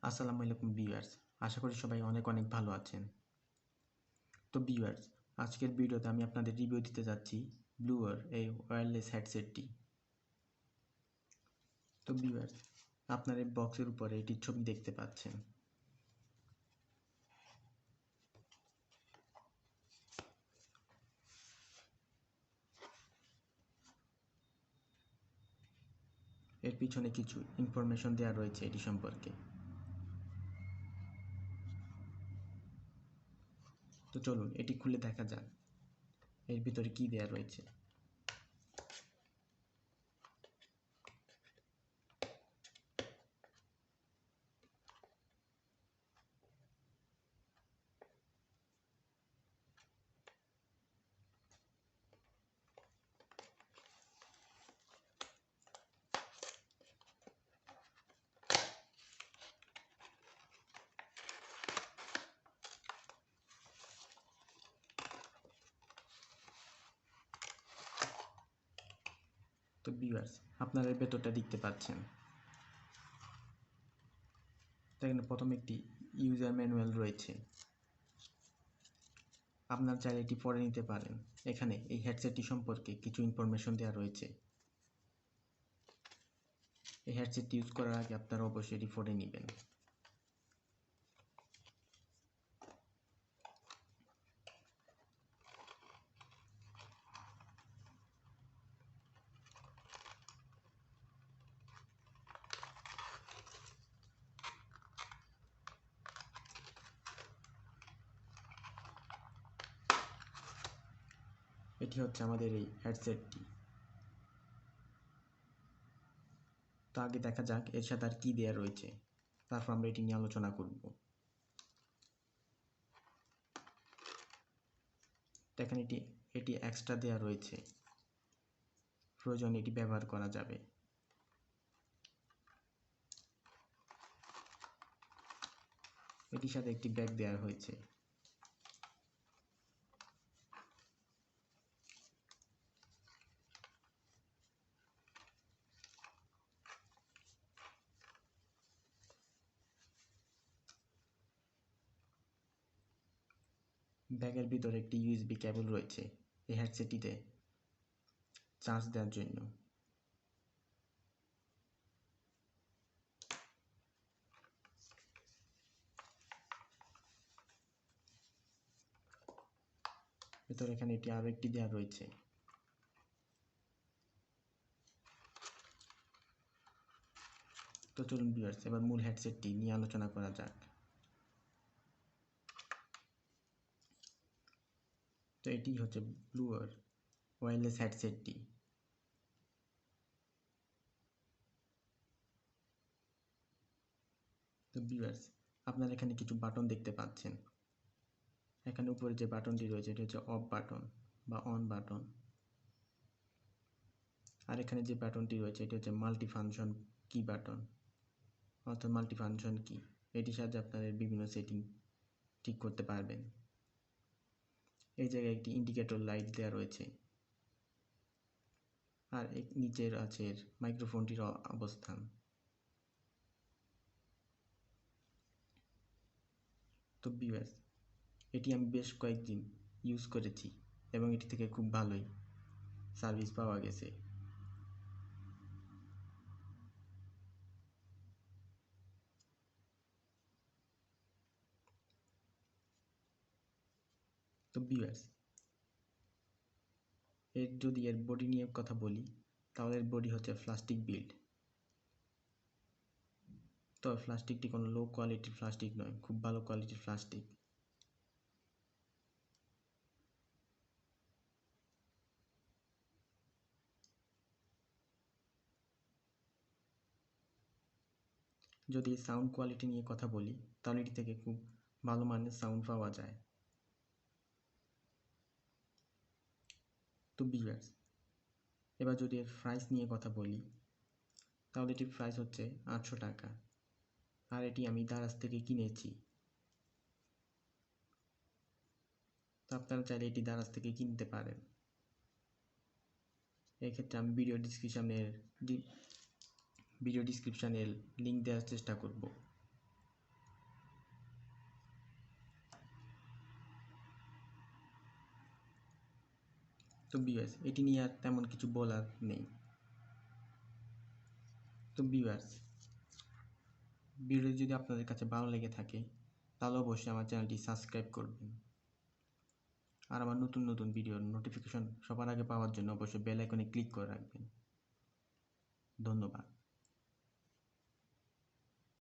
আসসালামু আলাইকুম ভিউয়ার্স, আশা করি সবাই অনেক ভালো আছেন। তো ভিউয়ার্স, আজকের ভিডিওতে আমি আপনাদের রিভিউ দিতে যাচ্ছি ব্লুওয়ার এই ওয়্যারলেস হেডসেটটি। তো ভিউয়ার্স, আপনার এই বক্সের উপরে এটির ছবি দেখতে পাচ্ছেন। এর পিছনে কিছু ইনফরমেশন দেওয়া রয়েছে এটি সম্পর্কে। তো চলুন এটি খুলে দেখা যাক এর ভিতরে কি দেওয়া রয়েছে। তো ভিউয়ার্স, আপনারা এর ভেতরটা দেখতে পাচ্ছেন। এখানে প্রথমে একটি ইউজার ম্যানুয়াল রয়েছে। আপনার চাইলে এটি পড়ে নিতে পারেন। এখানে এই হেডসেটটি সম্পর্কে কিছু ইনফরমেশন দেওয়া রয়েছে। এই হেডসেটটি ইউজ করার আগে আপনারা অবশ্যই এটি পড়ে নেবেন। এটি হচ্ছে আমাদের এই হেডসেটটি। তো আগে দেখা যাক এর সাথে আর কি দেওয়া রয়েছে, তারপর আমরা এটি নিয়ে আলোচনা করব। দেখেন এটি এক্সট্রা দেওয়া রয়েছে, প্রয়োজনে এটি ব্যবহার করা যাবে। এটির সাথে একটি ব্যাগ দেওয়া হয়েছে। ব্যাগের ভিতরে একটি ইউএসবি কেবল রয়েছে এই হেডসেটটিতে চার্জ দেওয়ার জন্য। ভিতরে এখানে এটি আরও একটি দেওয়া রয়েছে। তো চলুন ভিউয়ার্স, এবার মূল হেডসেটটি নিয়ে আলোচনা করা যাক। তো এটি হচ্ছে ব্লুওয়ার ওয়্যারলেস হেডসেটটি। তো ভিউয়ার্স, আপনারা এখানে কিছু বাটন দেখতে পাচ্ছেন। এখানে উপরে যে বাটনটি রয়েছে এটি হচ্ছে অফ বাটন বা অন বাটন। আর এখানে যে বাটনটি রয়েছে এটি হচ্ছে মাল্টি ফাংশন কি বাটন, অর্থাৎ মাল্টি ফাংশন কি। এটির সাহায্যে আপনারা বিভিন্ন সেটিং ঠিক করতে পারবেন। এই জায়গায় একটি ইন্ডিকেটর লাইট দেওয়া রয়েছে। আর নিচের আছে মাইক্রোফোনটির অবস্থান। তো ভিউয়ার্স, এটি আমি বেশ কয়েকদিন ইউজ করেছি এবং এটি থেকে খুব ভালোই সার্ভিস পাওয়া গেছে। তো ভিউয়ার্স, যদি এর বডি নিয়ে কথা বলি, তাহলে এর বডি হচ্ছে প্লাস্টিক বিল্ড। তো প্লাস্টিকটি কোনো লো কোয়ালিটির প্লাস্টিক নয়, খুব ভালো কোয়ালিটির প্লাস্টিক। যদি সাউন্ড কোয়ালিটি নিয়ে কথা বলি, তাহলে এটি থেকে খুব ভালো মানের সাউন্ড পাওয়া যায়। তো ভিউয়ার্স, এবার যদি এর প্রাইস নিয়ে কথা বলি, তাহলে এটির প্রাইস হচ্ছে 800 টাকা। আর এটি আমি দারাজ থেকে কিনেছি। তো আপনারা চাইলে এটি দারাজ থেকে কিনতে পারেন। এক্ষেত্রে আমি ভিডিও ডিসক্রিপশানের লিঙ্ক দেওয়ার চেষ্টা করব। তো ভিউয়ার্স এটি নিয়ে আর তেমন কিছু বলার নেই। তো ভিউয়ার্স ভিডিওটি যদি আপনাদের কাছে ভালো লেগে থাকে তাহলে অবশ্যই আমার চ্যানেলটি সাবস্ক্রাইব করবেন, আর আমার নতুন নতুন ভিডিওর নোটিফিকেশন সবার আগে পাওয়ার জন্য অবশ্যই বেল আইকনে ক্লিক করে রাখবেন। ধন্যবাদ।